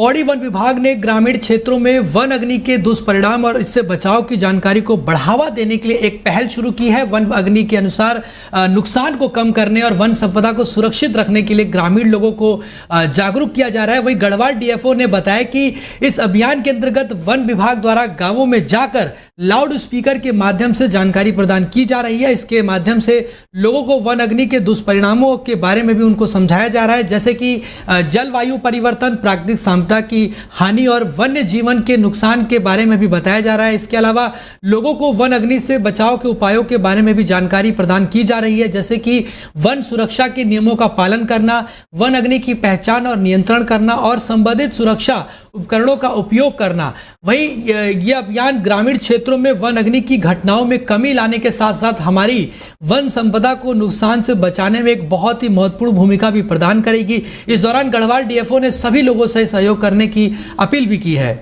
Pauri one विभाग ने ग्रामीण क्षेत्रों में वन अग्नि के दुष्परिणाम और इससे बचाव की जानकारी को बढ़ावा देने के लिए एक पहल शुरू की है। वन अग्नि के अनुसार नुकसान को कम करने और वन संपदा को सुरक्षित रखने के लिए ग्रामीण लोगों को जागरूक किया जा रहा है। वहीं गढ़वाल डीएफओ ने बताया कि इस अभियान के अंतर्गत वन विभाग द्वारा गाँवों में जाकर लाउड स्पीकर के माध्यम से जानकारी प्रदान की जा रही है। इसके माध्यम से लोगों को वन अग्नि के दुष्परिणामों के बारे में भी उनको समझाया जा रहा है, जैसे कि जलवायु परिवर्तन, प्राकृतिक समता की हानि और वन्य जीवन के नुकसान के बारे में भी बताया जा रहा है। इसके अलावा लोगों को वन अग्नि से बचाव के उपायों के बारे में भी जानकारी प्रदान की जा रही है, जैसे कि वन सुरक्षा के नियमों का पालन करना, वन अग्नि की पहचान और नियंत्रण करना और संबंधित सुरक्षा उपकरणों का उपयोग करना। वहीं यह अभियान ग्रामीण क्षेत्रों में वन अग्नि की घटनाओं में कमी लाने के साथ साथ हमारी वन संपदा को नुकसान से बचाने में एक बहुत ही महत्वपूर्ण भूमिका भी प्रदान करेगी। इस दौरान गढ़वाल डीएफओ ने सभी लोगों से सहयोग करने की अपील भी की है।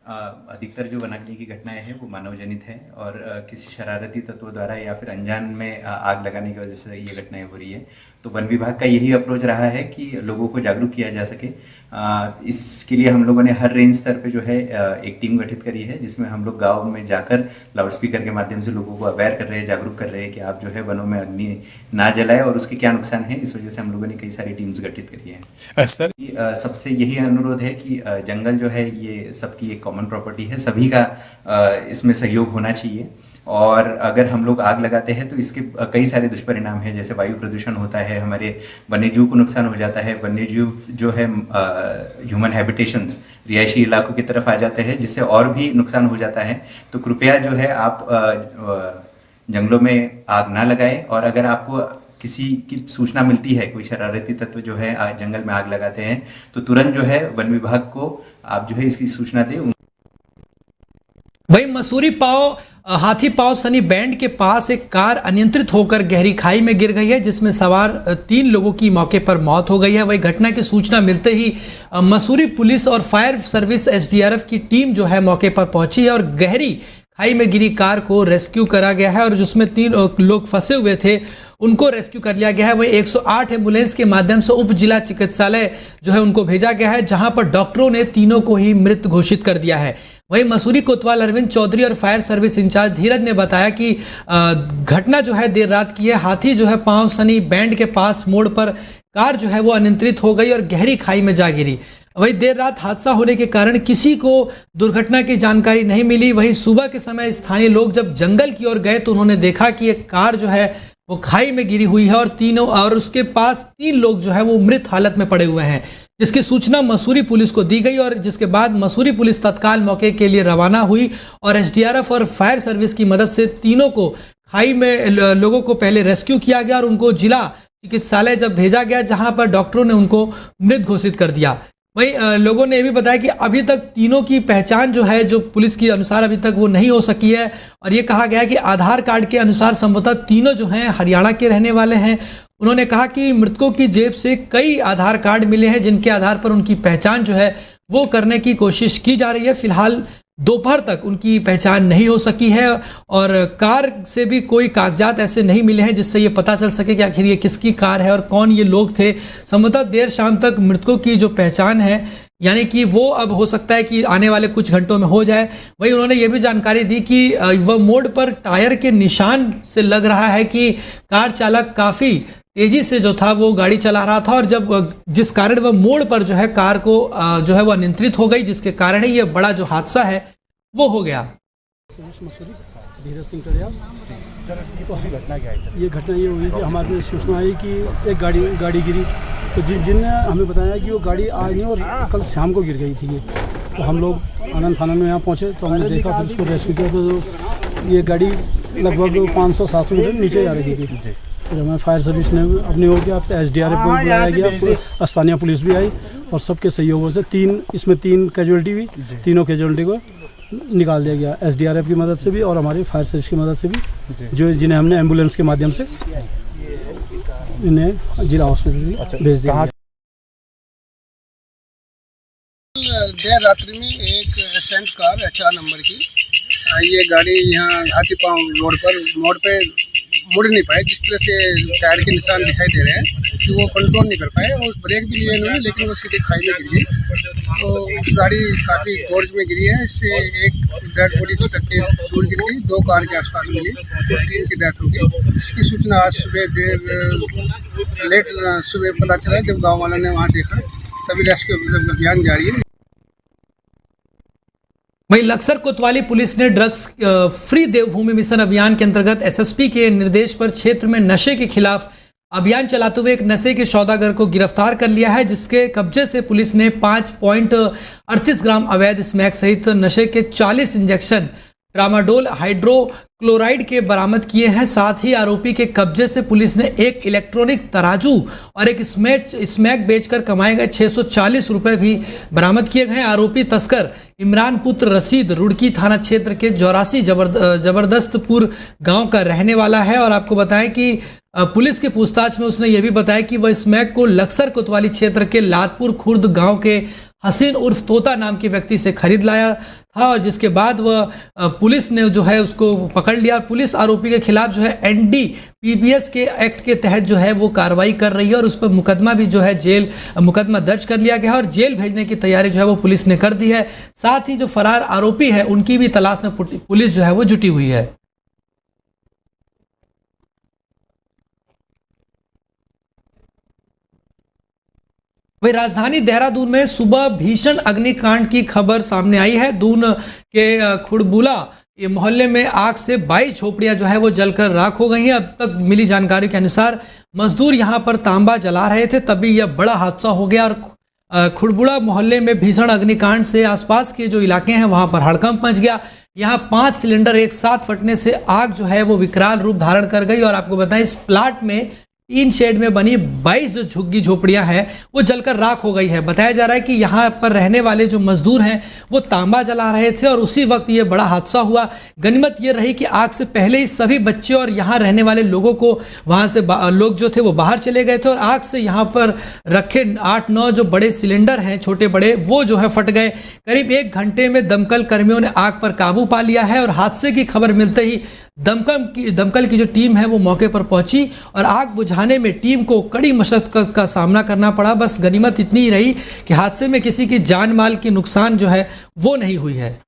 अधिकतर जो वन अग्नि की घटनाएं हैं वो मानव जनित है और किसी शरारती तत्वों द्वारा या फिर अनजान में आग लगाने की वजह से ये घटनाएं हो रही है। तो वन विभाग का यही अप्रोच रहा है कि लोगों को जागरूक किया जा सके। इसके लिए हम लोगों ने हर रेंज स्तर पे जो है एक टीम गठित करी है, जिसमें हम लोग गाँव में जाकर लाउड स्पीकर के माध्यम से लोगों को अवेयर कर रहे हैं, जागरूक कर रहे हैं कि आप जो है वनों में अग्नि ना जलाएं और उसके क्या नुकसान है। इस वजह से हम लोगों ने कई सारी टीम्स गठित करी है। सर सबसे यही अनुरोध है कि जंगल जो है ये सबकी एक कॉमन प्रॉपर्टी है, सभी का इसमें सहयोग होना चाहिए। और अगर हम लोग आग लगाते हैं तो इसके कई सारे दुष्परिणाम हैं, जैसे वायु प्रदूषण होता है, हमारे वन्यजीव को नुकसान हो जाता है, वन्यजीव जो है ह्यूमन हैबिटेशंस रिहायशी इलाकों की तरफ आ जाते हैं, जिससे और भी नुकसान हो जाता है। तो कृपया जो है आप जंगलों में आग ना लगाएं और अगर आपको किसी की सूचना मिलती है, कोई शरारती तत्व जो है जंगल में आग लगाते हैं, तो तुरंत जो है वन विभाग को आप जो है इसकी सूचना दें। वहीं मसूरी पाव हाथी पाव सनी बैंड के पास एक कार अनियंत्रित होकर गहरी खाई में गिर गई है, जिसमें सवार 3 लोगों की मौके पर मौत हो गई है। वही घटना की सूचना मिलते ही मसूरी पुलिस और फायर सर्विस एसडीआरएफ की टीम जो है मौके पर पहुंची है और गहरी खाई में गिरी कार को रेस्क्यू करा गया है और जिसमें 3 लोग फंसे हुए थे उनको रेस्क्यू कर लिया गया है। वहीं 108 एम्बुलेंस के माध्यम से उप जिला चिकित्सालय जो है उनको भेजा गया है, जहां पर डॉक्टरों ने तीनों को ही मृत घोषित कर दिया है। वहीं मसूरी कोतवाल अरविंद चौधरी और फायर सर्विस इंचार्ज धीरज ने बताया कि घटना जो है देर रात की है। हाथी जो है पांव सनी बैंड के पास मोड़ पर कार जो है वो अनियंत्रित हो गई और गहरी खाई में जा गिरी। वहीं देर रात हादसा होने के कारण किसी को दुर्घटना की जानकारी नहीं मिली। वहीं सुबह के समय स्थानीय लोग जब जंगल की ओर गए तो उन्होंने देखा कि एक कार जो है वो खाई में गिरी हुई है और उसके पास 3 लोग जो है वो मृत हालत में पड़े हुए हैं, जिसकी सूचना मसूरी पुलिस को दी गई और जिसके बाद मसूरी पुलिस तत्काल मौके के लिए रवाना हुई और एसडीआरएफ और फायर सर्विस की मदद से तीनों को खाई में लोगों को पहले रेस्क्यू किया गया और उनको जिला चिकित्सालय जब भेजा गया, जहां पर डॉक्टरों ने उनको मृत घोषित कर दिया। वहीं लोगों ने ये भी बताया कि अभी तक तीनों की पहचान जो है जो पुलिस के अनुसार अभी तक वो नहीं हो सकी है और ये कहा गया है कि आधार कार्ड के अनुसार संभवतः तीनों जो हैं हरियाणा के रहने वाले हैं। उन्होंने कहा कि मृतकों की जेब से कई आधार कार्ड मिले हैं, जिनके आधार पर उनकी पहचान जो है वो करने की कोशिश की जा रही है। फिलहाल दोपहर तक उनकी पहचान नहीं हो सकी है और कार से भी कोई कागजात ऐसे नहीं मिले हैं जिससे ये पता चल सके कि आखिर ये किसकी कार है और कौन ये लोग थे। संभवतः देर शाम तक मृतकों की जो पहचान है यानी कि वो अब हो सकता है कि आने वाले कुछ घंटों में हो जाए। वहीं उन्होंने ये भी जानकारी दी कि वह मोड़ पर टायर के निशान से लग रहा है कि कार चालक काफ़ी तेजी से जो था वो गाड़ी चला रहा था और जब जिस कारण वह मोड़ पर जो है कार को जो है वो अनियंत्रित हो गई, जिसके कारण ही ये बड़ा जो हादसा है वो हो गया। धीरज सिंह घटना क्या है? ये घटना ये हुई कि हमारे सूचना आई कि एक गाड़ी गिरी, तो जिनने हमें बताया कि वो गाड़ी आज नहीं और कल शाम को गिर गई थी। तो हम लोग आनंद थाना में यहाँ पहुँचे तो हमने देखा, फिर उसको रेस्क्यू किया। तो ये गाड़ी लगभग 500-700 मीटर नीचे जा रही थी। फिर हमें फायर सर्विस ने अपनी ओर किया, एसडीआरएफ को बुलाया गया, स्थानीय पुलिस भी आई और सबके सहयोग से 3 कैजुअलिटी हुई। तीनों कैजुअलिटी को निकाल दिया गया एसडीआरएफ की मदद से भी और हमारी फायर सर्विस की मदद से भी, जो जिन्हें हमने एम्बुलेंस के माध्यम से इन्हें जिला हॉस्पिटल भेज दिया। देर रात्रि में एक एसेंट कार 4 नंबर की ये गाड़ी यहाँ हाथी पांव रोड पर मोड़ पे मुड़ नहीं पाए, जिस तरह से टायर के निशान दिखाई दे रहे हैं कि वो कंट्रोल नहीं कर पाए और ब्रेक भी लिए उन्होंने, लेकिन वो सीधे खाई में गिर गई। तो गाड़ी काफ़ी गोर्ज में गिरी है, इससे एक डेड बॉडी छिटक के दूर गिर गई, 2 कार के आसपास मिली, 3 की डेथ हो गई। इसकी सूचना आज सुबह लेट सुबह पता चला जब गाँव वालों ने वहाँ देखा, तभी रेस्क्यू अभियान जारी है। वहीं लक्सर कोतवाली पुलिस ने ड्रग्स फ्री देवभूमि मिशन अभियान के अंतर्गत एसएसपी के निर्देश पर क्षेत्र में नशे के खिलाफ अभियान चलाते हुए एक नशे के सौदागर को गिरफ्तार कर लिया है, जिसके कब्जे से पुलिस ने 5.38 ग्राम अवैध स्मैक सहित नशे के 40 इंजेक्शन ट्रामाडोल हाइड्रोक्लोराइड के बरामद किए हैं। साथ ही आरोपी के कब्जे से पुलिस ने एक इलेक्ट्रॉनिक तराजू और एक स्मैक बेचकर कमाए गए 640 रुपए भी बरामद किए गए। आरोपी तस्कर इमरान पुत्र रशीद रुड़की थाना क्षेत्र के जौरासी जबरदस्तपुर गांव का रहने वाला है और आपको बताएं कि पुलिस के पूछताछ में उसने यह भी बताया कि वह स्मैक को लक्सर कोतवाली क्षेत्र के लादपुर खुर्द गांव के हसीन उर्फ तोता नाम के व्यक्ति से खरीद लाया था और जिसके बाद वह पुलिस ने जो है उसको पकड़ लिया। पुलिस आरोपी के खिलाफ जो है NDPS के एक्ट के तहत जो है वो कार्रवाई कर रही है और उस पर मुकदमा भी जो है मुकदमा दर्ज कर लिया गया है और जेल भेजने की तैयारी जो है वो पुलिस ने कर दी है। साथ ही जो फरार आरोपी है उनकी भी तलाश में पुलिस जो है वो जुटी हुई है। वही राजधानी देहरादून में सुबह भीषण अग्निकांड की खबर सामने आई है। दून के खुड़बुला ये मोहल्ले में आग से 22 झोपड़ियां जो है वो जलकर राख हो गई हैं। अब तक मिली जानकारी के अनुसार मजदूर यहां पर तांबा जला रहे थे, तभी यह बड़ा हादसा हो गया और खुड़बुला मोहल्ले में भीषण अग्निकांड से आसपास के जो इलाके हैं वहां पर हड़कंप मच गया। यहाँ 5 सिलेंडर एक साथ फटने से आग जो है वो विकराल रूप धारण कर गई और आपको बताएं इस प्लाट में 3 शेड में बनी 22 जो झुग्गी झोपड़ियां हैं वो जलकर राख हो गई है। बताया जा रहा है कि यहाँ पर रहने वाले जो मजदूर हैं वो तांबा जला रहे थे और उसी वक्त ये बड़ा हादसा हुआ। गनीमत ये रही कि आग से पहले ही सभी बच्चे और यहाँ रहने वाले लोगों को वहाँ से लोग जो थे वो बाहर चले गए थे और आग से यहाँ पर रखे 8-9 जो बड़े सिलेंडर हैं छोटे बड़े वो जो है फट गए। करीब 1 घंटे में दमकल कर्मियों ने आग पर काबू पा लिया है और हादसे की खबर मिलते ही दमकल की जो टीम है वो मौके पर पहुंची और आग बुझाने में टीम को कड़ी मशक्कत का सामना करना पड़ा। बस गनीमत इतनी ही रही कि हादसे में किसी की जान माल की नुकसान जो है वो नहीं हुई है।